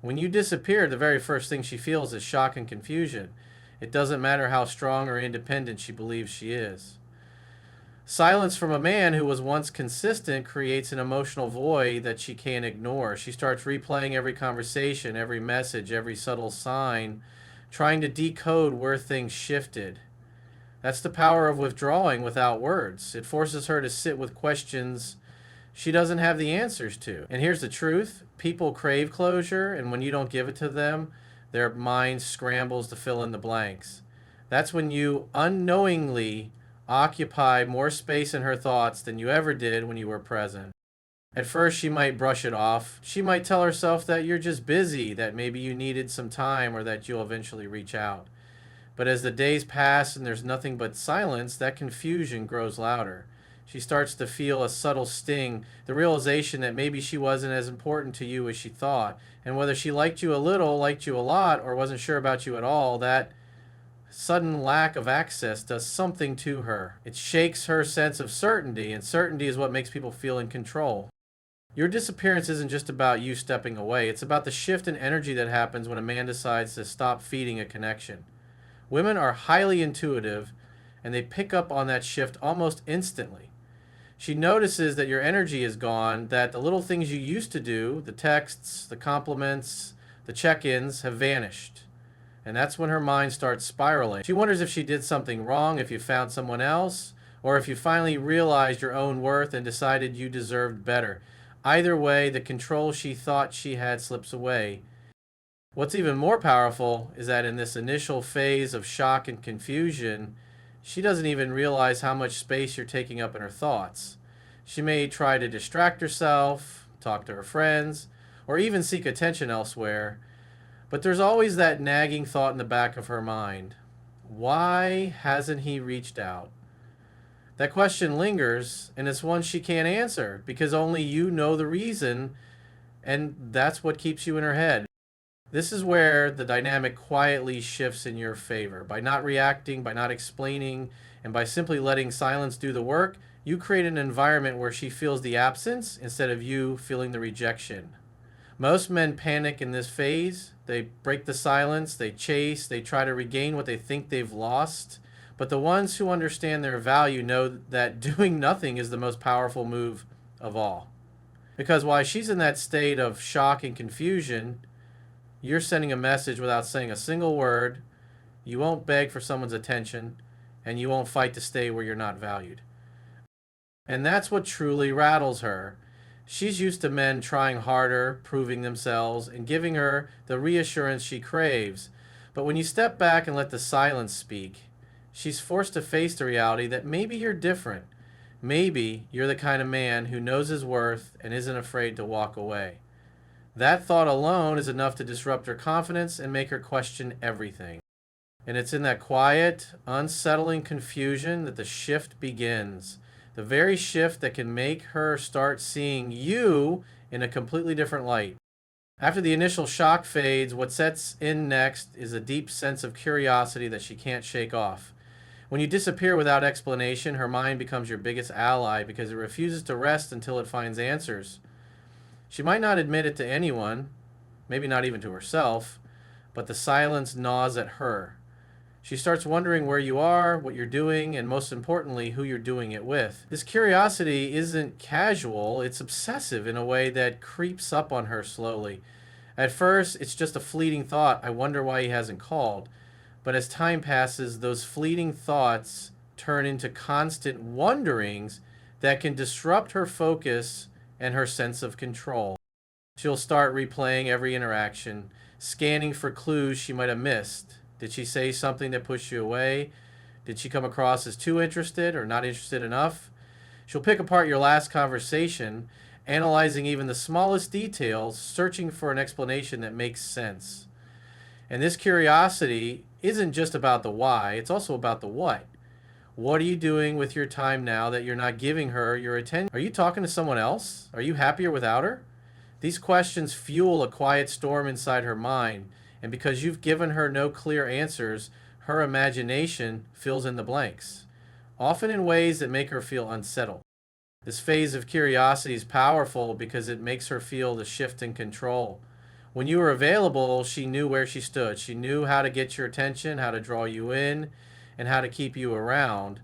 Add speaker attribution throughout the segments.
Speaker 1: When you disappear, the very first thing she feels is shock and confusion. It doesn't matter how strong or independent she believes she is. Silence from a man who was once consistent creates an emotional void that she can't ignore. She starts replaying every conversation, every message, every subtle sign, trying to decode where things shifted. That's the power of withdrawing without words. It forces her to sit with questions she doesn't have the answers to. And here's the truth: people crave closure, and when you don't give it to them, their mind scrambles to fill in the blanks. That's when you unknowingly occupy more space in her thoughts than you ever did when you were present. At first, she might brush it off. She might tell herself that you're just busy, that maybe you needed some time, or that you'll eventually reach out. But as the days pass and there's nothing but silence, that confusion grows louder. She starts to feel a subtle sting, the realization that maybe she wasn't as important to you as she thought. And whether she liked you a little, liked you a lot, or wasn't sure about you at all, that sudden lack of access does something to her. It shakes her sense of certainty, and certainty is what makes people feel in control. Your disappearance isn't just about you stepping away, it's about the shift in energy that happens when a man decides to stop feeding a connection. Women are highly intuitive, and they pick up on that shift almost instantly. She notices that your energy is gone, that the little things you used to do, the texts, the compliments, the check ins, have vanished. And that's when her mind starts spiraling. She wonders if she did something wrong, if you found someone else, or if you finally realized your own worth and decided you deserved better. Either way, the control she thought she had slips away. What's even more powerful is that in this initial phase of shock and confusion, she doesn't even realize how much space you're taking up in her thoughts. She may try to distract herself, talk to her friends, or even seek attention elsewhere, but there's always that nagging thought in the back of her mind. Why hasn't he reached out? That question lingers, and it's one she can't answer because only you know the reason, and that's what keeps you in her head. This is where the dynamic quietly shifts in your favor. By not reacting, by not explaining, and by simply letting silence do the work, you create an environment where she feels the absence instead of you feeling the rejection. Most men panic in this phase. They break the silence, they chase, they try to regain what they think they've lost. But the ones who understand their value know that doing nothing is the most powerful move of all. Because while she's in that state of shock and confusion, you're sending a message without saying a single word. You won't beg for someone's attention, and you won't fight to stay where you're not valued. And that's what truly rattles her. She's used to men trying harder, proving themselves, and giving her the reassurance she craves. But when you step back and let the silence speak, she's forced to face the reality that maybe you're different. Maybe you're the kind of man who knows his worth and isn't afraid to walk away. That thought alone is enough to disrupt her confidence and make her question everything. And it's in that quiet, unsettling confusion that the shift begins. The very shift that can make her start seeing you in a completely different light. After the initial shock fades, what sets in next is a deep sense of curiosity that she can't shake off. When you disappear without explanation, her mind becomes your biggest ally because it refuses to rest until it finds answers. She might not admit it to anyone, maybe not even to herself, but the silence gnaws at her. She starts wondering where you are, what you're doing, and most importantly, who you're doing it with. This curiosity isn't casual, it's obsessive in a way that creeps up on her slowly. At first, it's just a fleeting thought, I wonder why he hasn't called. But as time passes, those fleeting thoughts turn into constant wonderings that can disrupt her focus and her sense of control. She'll start replaying every interaction, scanning for clues she might have missed. Did she say something that pushed you away? Did she come across as too interested or not interested enough? She'll pick apart your last conversation, analyzing even the smallest details, searching for an explanation that makes sense. And this curiosity isn't just about the why, it's also about the what. What are you doing with your time now that you're not giving her your attention? Are you talking to someone else? Are you happier without her? These questions fuel a quiet storm inside her mind, and because you've given her no clear answers, her imagination fills in the blanks, often in ways that make her feel unsettled. This phase of curiosity is powerful because it makes her feel the shift in control. When you were available, she knew where she stood. She knew how to get your attention, how to draw you in, and how to keep you around.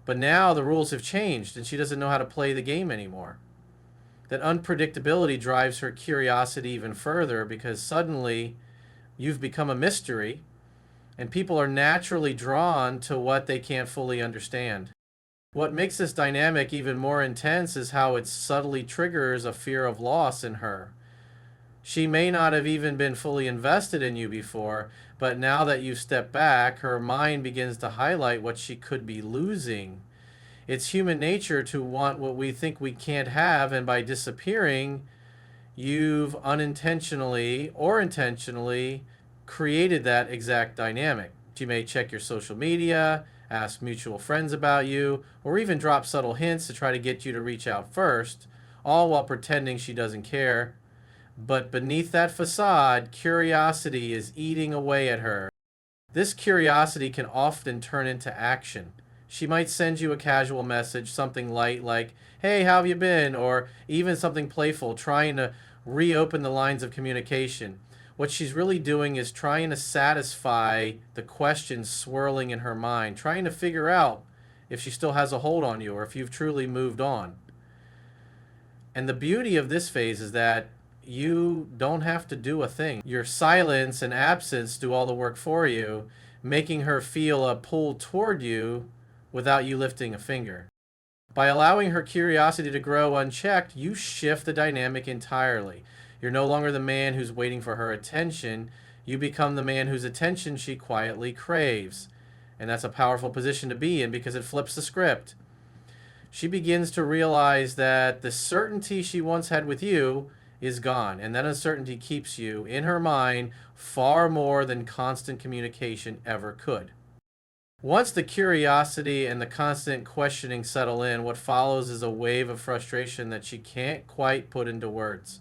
Speaker 1: But now the rules have changed and she doesn't know how to play the game anymore. That unpredictability drives her curiosity even further because suddenly you've become a mystery and people are naturally drawn to what they can't fully understand. What makes this dynamic even more intense is how it subtly triggers a fear of loss in her. She may not have even been fully invested in you before, but now that you've stepped back, her mind begins to highlight what she could be losing. It's human nature to want what we think we can't have, and by disappearing, you've unintentionally or intentionally created that exact dynamic. She may check your social media, ask mutual friends about you, or even drop subtle hints to try to get you to reach out first, all while pretending she doesn't care. But beneath that facade, curiosity is eating away at her. This curiosity can often turn into action. She might send you a casual message, something light like, "Hey, how have you been?" Or even something playful, trying to reopen the lines of communication. What she's really doing is trying to satisfy the questions swirling in her mind, trying to figure out if she still has a hold on you or if you've truly moved on. And the beauty of this phase is that you don't have to do a thing. Your silence and absence do all the work for you, making her feel a pull toward you without you lifting a finger. By allowing her curiosity to grow unchecked, you shift the dynamic entirely. You're no longer the man who's waiting for her attention. You become the man whose attention she quietly craves. And that's a powerful position to be in because it flips the script. She begins to realize that the certainty she once had with you is gone, and that uncertainty keeps you in her mind far more than constant communication ever could. Once the curiosity and the constant questioning settle in, what follows is a wave of frustration that she can't quite put into words.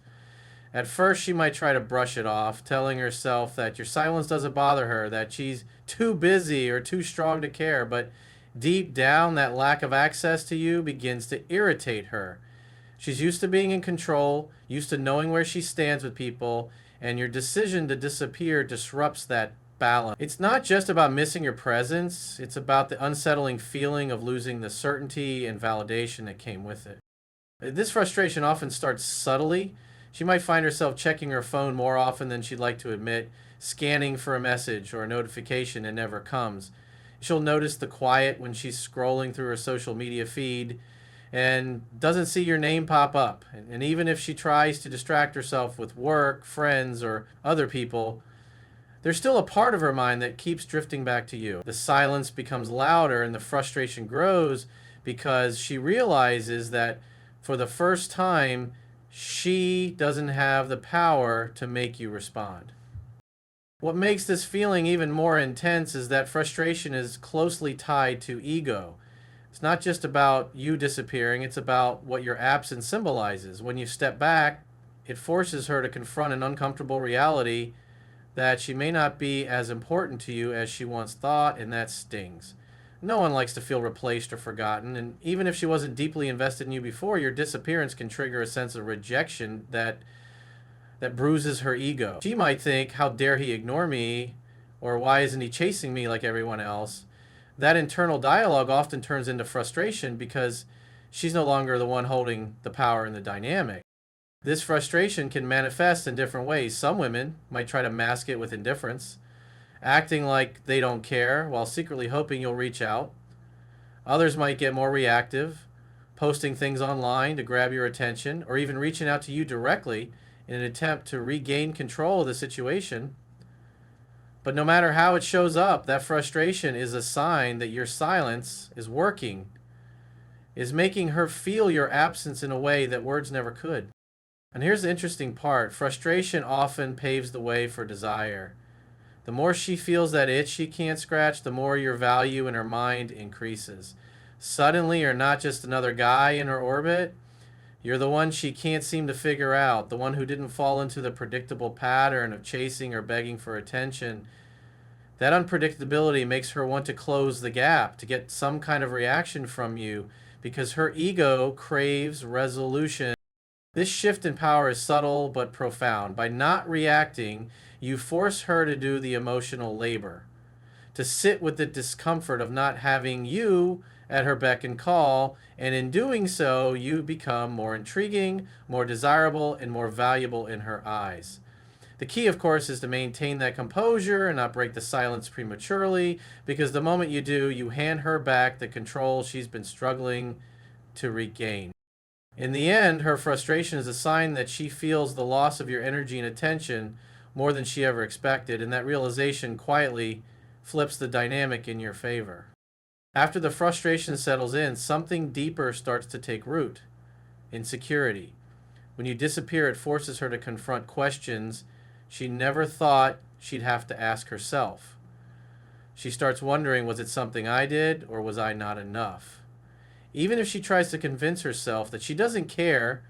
Speaker 1: At first, she might try to brush it off, telling herself that your silence doesn't bother her, that she's too busy or too strong to care, but deep down, that lack of access to you begins to irritate her. She's used to being in control, used to knowing where she stands with people, and your decision to disappear disrupts that balance. It's not just about missing your presence, it's about the unsettling feeling of losing the certainty and validation that came with it. This frustration often starts subtly. She might find herself checking her phone more often than she'd like to admit, scanning for a message or a notification that never comes. She'll notice the quiet when she's scrolling through her social media feed and doesn't see your name pop up. And even if she tries to distract herself with work, friends, or other people, there's still a part of her mind that keeps drifting back to you. The silence becomes louder and the frustration grows because she realizes that for the first time, she doesn't have the power to make you respond. What makes this feeling even more intense is that frustration is closely tied to ego. It's not just about you disappearing, it's about what your absence symbolizes. When you step back, it forces her to confront an uncomfortable reality that she may not be as important to you as she once thought, and that stings. No one likes to feel replaced or forgotten, and even if she wasn't deeply invested in you before, your disappearance can trigger a sense of rejection that bruises her ego. She might think, how dare he ignore me, or why isn't he chasing me like everyone else? That internal dialogue often turns into frustration because she's no longer the one holding the power in the dynamic. This frustration can manifest in different ways. Some women might try to mask it with indifference, acting like they don't care while secretly hoping you'll reach out. Others might get more reactive, posting things online to grab your attention, or even reaching out to you directly in an attempt to regain control of the situation. But no matter how it shows up, that frustration is a sign that your silence is working, is making her feel your absence in a way that words never could. And here's the interesting part. Frustration often paves the way for desire. The more she feels that itch she can't scratch, the more your value in her mind increases. Suddenly, you're not just another guy in her orbit. You're the one she can't seem to figure out, the one who didn't fall into the predictable pattern of chasing or begging for attention. That unpredictability makes her want to close the gap, to get some kind of reaction from you, because her ego craves resolution. This shift in power is subtle but profound. By not reacting, you force her to do the emotional labor, to sit with the discomfort of not having you at her beck and call, and in doing so, you become more intriguing, more desirable, and more valuable in her eyes. The key, of course, is to maintain that composure and not break the silence prematurely, because the moment you do, you hand her back the control she's been struggling to regain. In the end, her frustration is a sign that she feels the loss of your energy and attention more than she ever expected, and that realization quietly flips the dynamic in your favor. After the frustration settles in, something deeper starts to take root: insecurity. When you disappear, it forces her to confront questions she never thought she'd have to ask herself. She starts wondering, was it something I did, or was I not enough? Even if she tries to convince herself that she doesn't care,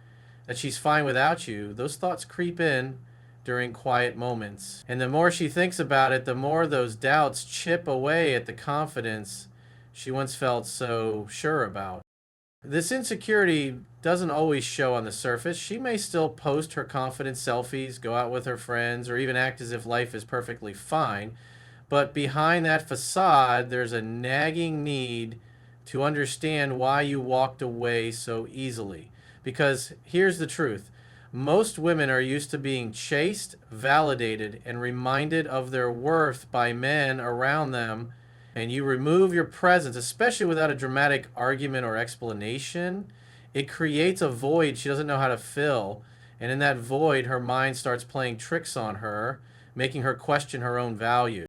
Speaker 1: that she's fine without you, those thoughts creep in during quiet moments. And the more she thinks about it, the more those doubts chip away at the confidence she once felt so sure about. This insecurity doesn't always show on the surface. She may still post her confident selfies, go out with her friends, or even act as if life is perfectly fine. But behind that facade, there's a nagging need to understand why you walked away so easily. Because here's the truth: most women are used to being chased, validated, and reminded of their worth by men around them. And you remove your presence, especially without a dramatic argument or explanation, it creates a void she doesn't know how to fill. And in that void, her mind starts playing tricks on her, making her question her own value.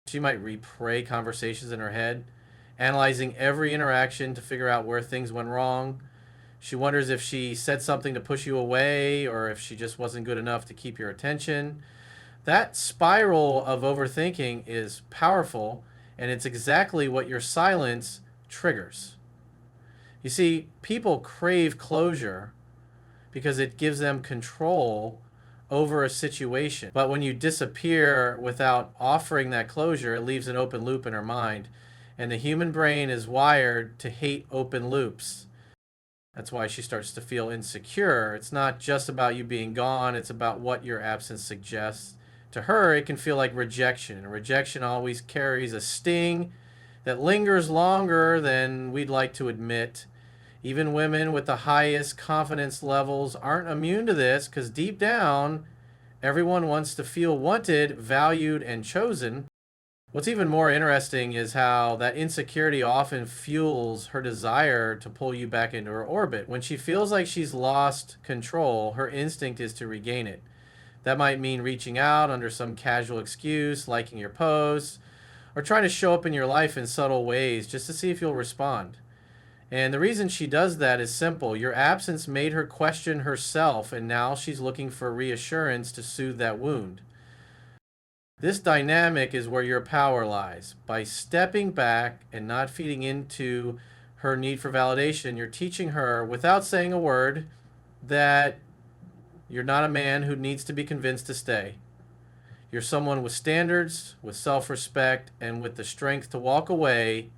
Speaker 1: She might replay conversations in her head, analyzing every interaction to figure out where things went wrong. She wonders if she said something to push you away, or if she just wasn't good enough to keep your attention. That spiral of overthinking is powerful, and it's exactly what your silence triggers. You see, people crave closure because it gives them control over a situation. But when you disappear without offering that closure, it leaves an open loop in her mind. And the human brain is wired to hate open loops. That's why she starts to feel insecure. It's not just about you being gone, it's about what your absence suggests. To her, it can feel like rejection. And rejection always carries a sting that lingers longer than we'd like to admit. Even women with the highest confidence levels aren't immune to this, because deep down, everyone wants to feel wanted, valued, and chosen. What's even more interesting is how that insecurity often fuels her desire to pull you back into her orbit. When she feels like she's lost control, her instinct is to regain it. That might mean reaching out under some casual excuse, liking your posts, or trying to show up in your life in subtle ways just to see if you'll respond. And the reason she does that is simple. Your absence made her question herself, and now she's looking for reassurance to soothe that wound. This dynamic is where your power lies. By stepping back and not feeding into her need for validation, you're teaching her, without saying a word, that you're not a man who needs to be convinced to stay. You're someone with standards, with self-respect, and with the strength to walk away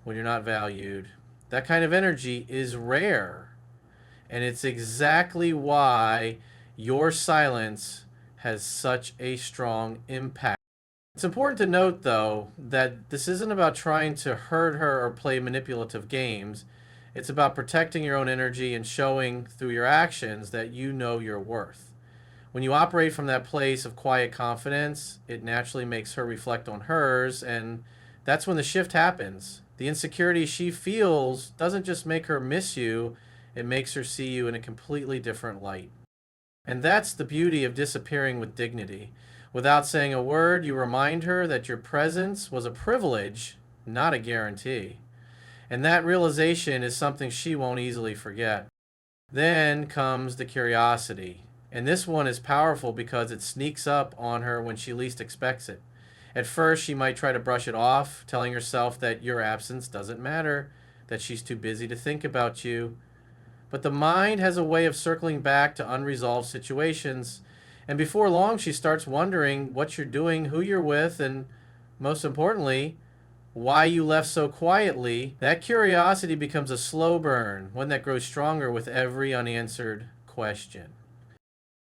Speaker 1: when you're not valued. That kind of energy is rare. And it's exactly why your silence has such a strong impact. It's important to note, though, that this isn't about trying to hurt her or play manipulative games. It's about protecting your own energy and showing through your actions that you know your worth. When you operate from that place of quiet confidence, it naturally makes her reflect on hers, and that's when the shift happens. The insecurity she feels doesn't just make her miss you, it makes her see you in a completely different light. And that's the beauty of disappearing with dignity. Without saying a word, you remind her that your presence was a privilege, not a guarantee. And that realization is something she won't easily forget. Then comes the curiosity. And this one is powerful because it sneaks up on her when she least expects it. At first, she might try to brush it off, telling herself that your absence doesn't matter, that she's too busy to think about you. But the mind has a way of circling back to unresolved situations. And before long, she starts wondering what you're doing, who you're with, and most importantly, why you left so quietly. That curiosity becomes a slow burn, one that grows stronger with every unanswered question.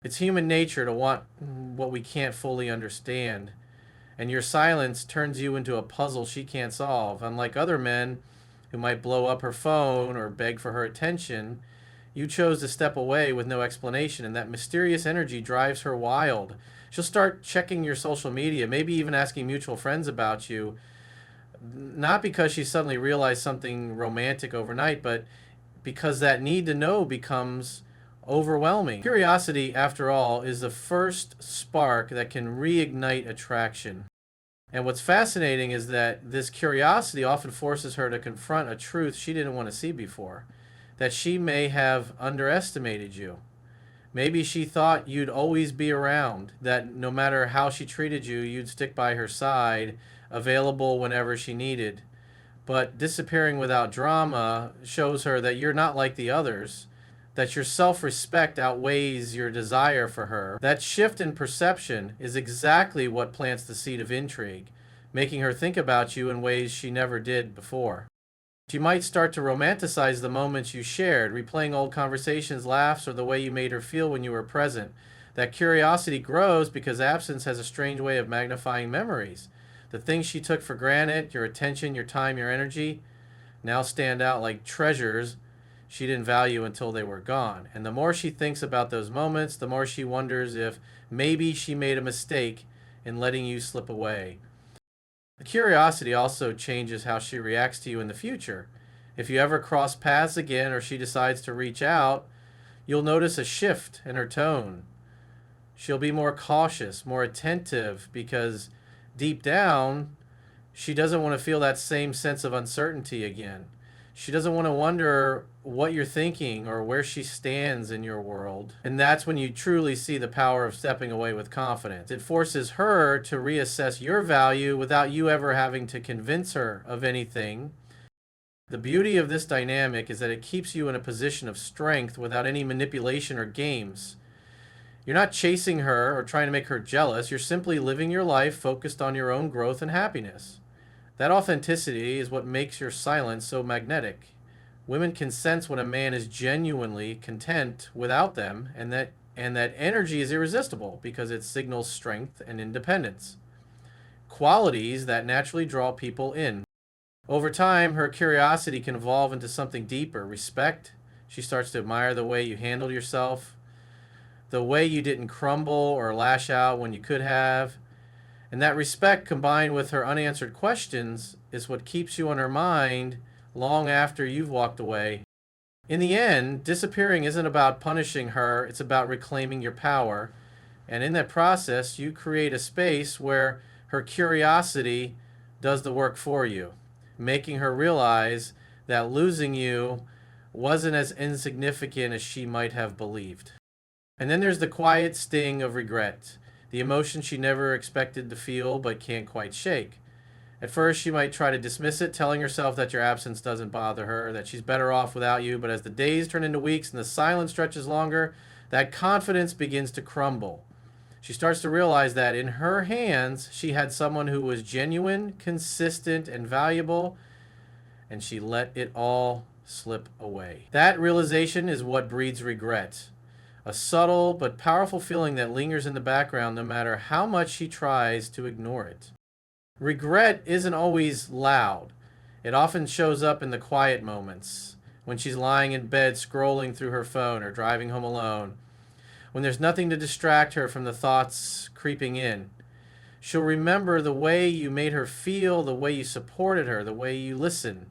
Speaker 1: It's human nature to want what we can't fully understand, and your silence turns you into a puzzle she can't solve. Unlike other men who might blow up her phone or beg for her attention, you chose to step away with no explanation, and that mysterious energy drives her wild. She'll start checking your social media, maybe even asking mutual friends about you, not because she suddenly realized something romantic overnight, but because that need to know becomes overwhelming. Curiosity, after all, is the first spark that can reignite attraction. And what's fascinating is that this curiosity often forces her to confront a truth she didn't want to see before, that she may have underestimated you. Maybe she thought you'd always be around, that no matter how she treated you, you'd stick by her side, available whenever she needed. But disappearing without drama shows her that you're not like the others, that your self-respect outweighs your desire for her. That shift in perception is exactly what plants the seed of intrigue, making her think about you in ways she never did before. She might start to romanticize the moments you shared, replaying old conversations, laughs, or the way you made her feel when you were present. That curiosity grows because absence has a strange way of magnifying memories. The things she took for granted, your attention, your time, your energy, now stand out like treasures she didn't value until they were gone. And the more she thinks about those moments, the more she wonders if maybe she made a mistake in letting you slip away. The curiosity also changes how she reacts to you in the future. If you ever cross paths again or she decides to reach out, you'll notice a shift in her tone. She'll be more cautious, more attentive, because deep down, she doesn't want to feel that same sense of uncertainty again. She doesn't want to wonder what you're thinking or where she stands in your world. And that's when you truly see the power of stepping away with confidence. It forces her to reassess your value without you ever having to convince her of anything. The beauty of this dynamic is that it keeps you in a position of strength without any manipulation or games. You're not chasing her or trying to make her jealous. You're simply living your life focused on your own growth and happiness. That authenticity is what makes your silence so magnetic. Women can sense when a man is genuinely content without them, and that energy is irresistible because it signals strength and independence, qualities that naturally draw people in. Over time, her curiosity can evolve into something deeper, respect. She starts to admire the way you handled yourself, the way you didn't crumble or lash out when you could have. And that respect, combined with her unanswered questions, is what keeps you on her mind long after you've walked away. In the end, disappearing isn't about punishing her, it's about reclaiming your power. And in that process, you create a space where her curiosity does the work for you, making her realize that losing you wasn't as insignificant as she might have believed. And then there's the quiet sting of regret, the emotion she never expected to feel but can't quite shake. At first, she might try to dismiss it, telling herself that your absence doesn't bother her, that she's better off without you. But as the days turn into weeks and the silence stretches longer, that confidence begins to crumble. She starts to realize that in her hands, she had someone who was genuine, consistent, and valuable, and she let it all slip away. That realization is what breeds regret. A subtle but powerful feeling that lingers in the background no matter how much she tries to ignore it. Regret isn't always loud. It often shows up in the quiet moments, when she's lying in bed scrolling through her phone or driving home alone, when there's nothing to distract her from the thoughts creeping in. She'll remember the way you made her feel, the way you supported her, the way you listened,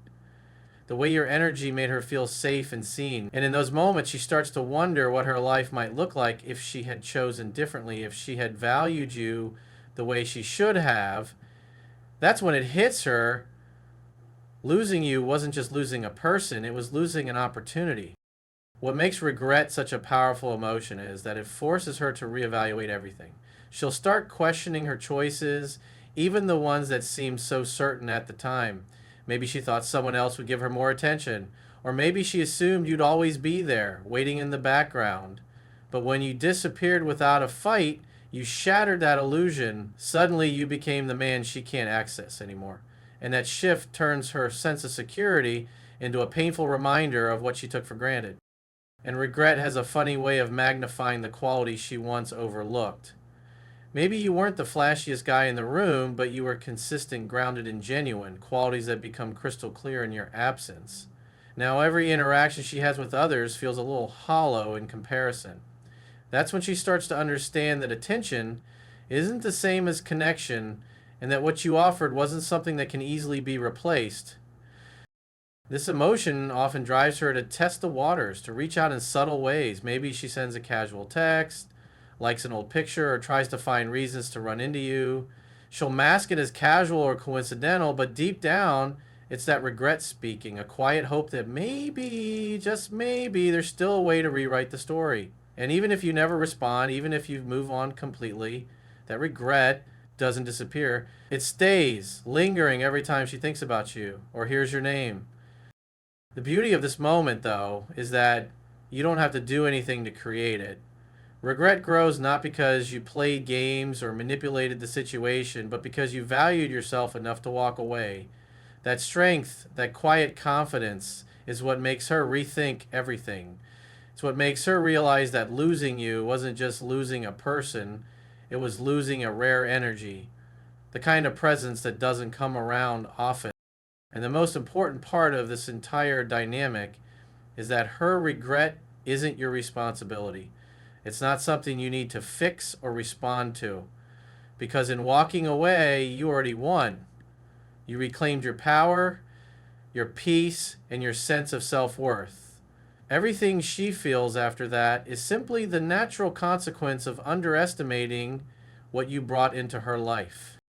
Speaker 1: the way your energy made her feel safe and seen. And in those moments, she starts to wonder what her life might look like if she had chosen differently, if she had valued you the way she should have. That's when it hits her. Losing you wasn't just losing a person, it was losing an opportunity. What makes regret such a powerful emotion is that it forces her to reevaluate everything. She'll start questioning her choices, even the ones that seemed so certain at the time. Maybe she thought someone else would give her more attention, or maybe she assumed you'd always be there, waiting in the background. But when you disappeared without a fight, you shattered that illusion. Suddenly you became the man she can't access anymore. And that shift turns her sense of security into a painful reminder of what she took for granted. And regret has a funny way of magnifying the qualities she once overlooked. Maybe you weren't the flashiest guy in the room, but you were consistent, grounded, and genuine, qualities that become crystal clear in your absence. Now, every interaction she has with others feels a little hollow in comparison. That's when she starts to understand that attention isn't the same as connection, and that what you offered wasn't something that can easily be replaced. This emotion often drives her to test the waters, to reach out in subtle ways. Maybe she sends a casual text, likes an old picture, or tries to find reasons to run into you. She'll mask it as casual or coincidental, but deep down, it's that regret speaking, a quiet hope that maybe, just maybe, there's still a way to rewrite the story. And even if you never respond, even if you move on completely, that regret doesn't disappear. It stays, lingering every time she thinks about you or hears your name. The beauty of this moment, though, is that you don't have to do anything to create it. Regret grows not because you played games or manipulated the situation, but because you valued yourself enough to walk away. That strength, that quiet confidence, is what makes her rethink everything. It's what makes her realize that losing you wasn't just losing a person, it was losing a rare energy, the kind of presence that doesn't come around often. And the most important part of this entire dynamic is that her regret isn't your responsibility. It's not something you need to fix or respond to. Because in walking away, you already won. You reclaimed your power, your peace, and your sense of self worth. Everything she feels after that is simply the natural consequence of underestimating what you brought into her life.